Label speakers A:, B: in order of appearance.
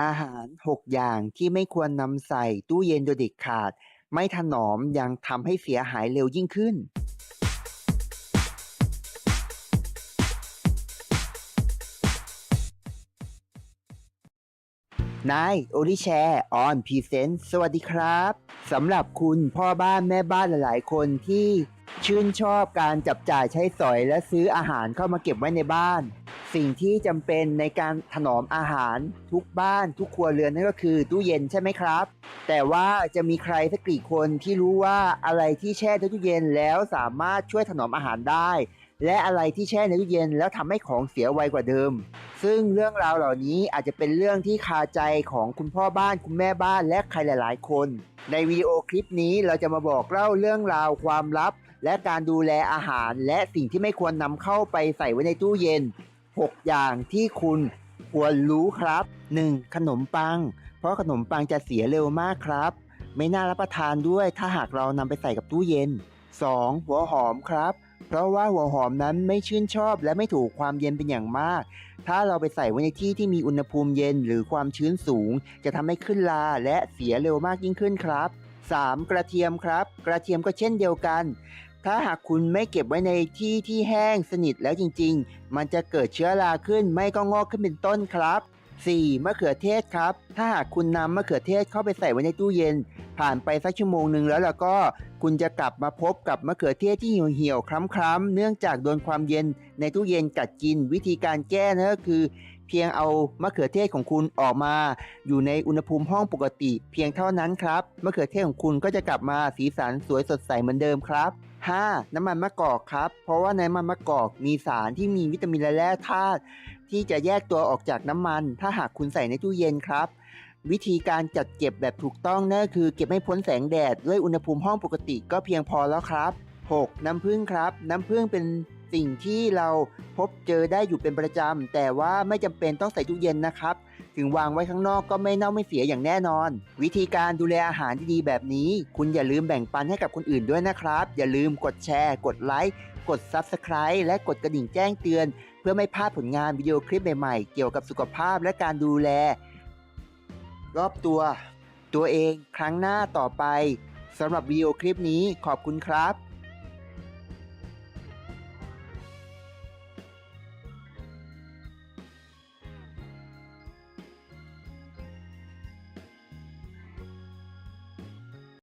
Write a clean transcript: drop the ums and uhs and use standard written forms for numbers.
A: อาหาร6อย่างที่ไม่ควรนำใส่ตู้เย็นโดยเด็ดขาดไม่ถนอมยังทำให้เสียหายเร็วยิ่งขึ้น นายโอริแชร์ออนพรีเซนต์สวัสดีครับสำหรับคุณพ่อบ้านแม่บ้านหลายๆคนที่ชื่นชอบการจับจ่ายใช้สอยและซื้ออาหารเข้ามาเก็บไว้ในบ้านสิ่งที่จำเป็นในการถนอมอาหารทุกบ้านทุกครัวเรือนนั่นก็คือตู้เย็นใช่ไหมครับแต่ว่าจะมีใครสักกี่คนที่รู้ว่าอะไรที่แช่ในตู้เย็นแล้วสามารถช่วยถนอมอาหารได้และอะไรที่แช่ในตู้เย็นแล้วทำให้ของเสียไวกว่าเดิม ซึ่งเรื่องราวเหล่านี้อาจจะเป็นเรื่องที่คาใจของคุณพ่อบ้านคุณแม่บ้านและใครหลายๆคนในวิดีโอคลิปนี้เราจะมาบอกเล่าเรื่องราวความลับและการดูแลอาหารและสิ่งที่ไม่ควรนำเข้าไปใส่ไว้ในตู้เย็น6อย่างที่คุณควรรู้ครับ 1. ขนมปังเพราะขนมปังจะเสียเร็วมากครับไม่น่ารับประทานด้วยถ้าหากเรานำไปใส่กับตู้เย็น 2. หัวหอมครับเพราะว่าหัวหอมนั้นไม่ชื่นชอบและไม่ถูกความเย็นเป็นอย่างมาก ถ้าเราไปใส่ไว้ในที่ที่มีอุณหภูมิเย็นหรือความชื้นสูงจะทำให้ขึ้นราและเสียเร็วมากยิ่งขึ้นครับ 3. กระเทียมครับกระเทียมก็เช่นเดียวกันถ้าหากคุณไม่เก็บไว้ในที่ที่แห้งสนิทแล้วจริงๆมันจะเกิดเชื้อราขึ้นไม่ก็งอกขึ้นเป็นต้นครับ 4. มะเขือเทศครับถ้าหากคุณนำมะเขือเทศเข้าไปใส่ไว้ในตู้เย็นผ่านไปสักชั่วโมงหนึ่งแล้วก็คุณจะกลับมาพบกับมะเขือเทศที่เหี่ยวๆคล้ำๆเนื่องจากโดนความเย็นในตู้เย็นกัดกินวิธีการแก้นะก็คือเพียงเอามะเขือเทศของคุณออกมาอยู่ในอุณหภูมิห้องปกติเพียงเท่านั้นครับมะเขือเทศของคุณก็จะกลับมาสีสันสวยสดใสเหมือนเดิมครับ 5. น้ำมันมะกอกครับเพราะว่าในน้ำมันมะกอกมีสารที่มีวิตามินและแร่ธาตุที่จะแยกตัวออกจากน้ำมันถ้าหากคุณใส่ในตู้เย็นครับวิธีการจัดเก็บแบบถูกต้องนั่นคือเก็บให้พ้นแสงแดดด้วยอุณหภูมิห้องปกติก็เพียงพอแล้วครับ 6. น้ำผึ้งครับน้ำผึ้งเป็นสิ่งที่เราพบเจอได้อยู่เป็นประจำแต่ว่าไม่จำเป็นต้องใส่ตู้เย็นนะครับถึงวางไว้ข้างนอกก็ไม่เน่าไม่เสียอย่างแน่นอนวิธีการดูแลอาหารดีๆแบบนี้คุณอย่าลืมแบ่งปันให้กับคนอื่นด้วยนะครับอย่าลืมกดแชร์กดไลค์กด Subscribe และกดกระดิ่งแจ้งเตือนเพื่อไม่พลาดผลงานวิดีโอคลิปใหม่ๆเกี่ยวกับสุขภาพและการดูแลรอบตัวเองครั้งหน้าต่อไปสำหรับวิดีโอคลิปนี้ขอบคุณครับ